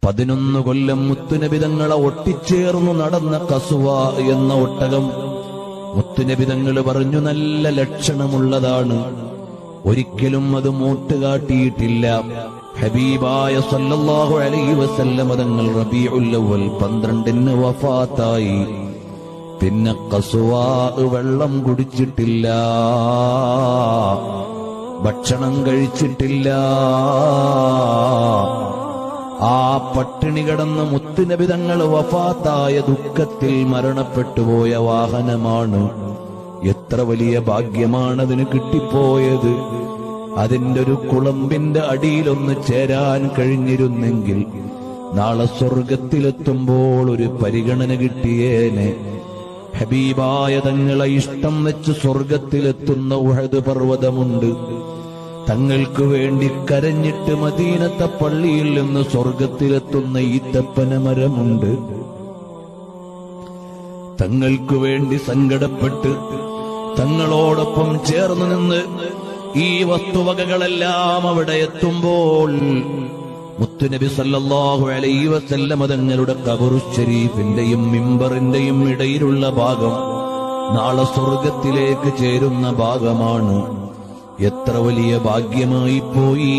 11 കൊല്ലം മുത്തുനബി തങ്ങളെ ഒട്ടിച്ചേർന്നു നടന്ന കസുവ എന്ന ഒട്ടകം മുത്തുനബി തങ്ങൾ പറഞ്ഞു നല്ല ലക്ഷണമുള്ളതാണ്, ഒരിക്കലും അത് മൂട്ടുകാട്ടിയിട്ടില്ല. ഹബീബായ സല്ലല്ലാഹു അലൈഹി വസല്ലം തങ്ങൾ റബീഉൽ അവ്വൽ 12 വഫാത്തായി. പിന്നെ കസുവ വെള്ളം കുടിച്ചിട്ടില്ല, ഭക്ഷണം കഴിച്ചിട്ടില്ല. ആ പട്ടിണി കിടന്ന മുത്തുനബി തങ്ങൾ വഫാത്തായ ദുഃഖത്തിൽ മരണപ്പെട്ടുപോയ വാഹനമാണ്. എത്ര വലിയ ഭാഗ്യമാണതിന് കിട്ടിപ്പോയത്. അതിന്റെ ഒരു കുളമ്പിന്റെ അടിയിലൊന്ന് ചേരാൻ കഴിഞ്ഞിരുന്നെങ്കിൽ നാളെ സ്വർഗത്തിലെത്തുമ്പോൾ ഒരു പരിഗണന കിട്ടിയേനെ. ഹബീബായ തങ്ങളെ ഇഷ്ടം വെച്ച് സ്വർഗത്തിലെത്തുന്ന ഉഹദ് പർവ്വതമുണ്ട്. തങ്ങൾക്ക് വേണ്ടി കരഞ്ഞിട്ട് മദീനത്തെ പള്ളിയിൽ നിന്ന് സ്വർഗത്തിലെത്തുന്ന ഈത്തപ്പന മരമുണ്ട്. തങ്ങൾക്ക് വേണ്ടി സങ്കടപ്പെട്ട് തങ്ങളോടൊപ്പം ചേർന്ന് നിന്ന് ഈ വസ്തുവകകളെല്ലാം അവിടെ എത്തുമ്പോൾ മുത്തുനബി സല്ലല്ലാഹു അലൈഹി വസല്ലം തങ്ങളുടെ ഖബറു ശരീഫിന്റെയും മിമ്പറിന്റെയും ഇടയിലുള്ള ഭാഗം നാളെ സ്വർഗത്തിലേക്ക് ചേരുന്ന ഭാഗമാണ്. എത്ര വലിയ ഭാഗ്യമായി പോയി.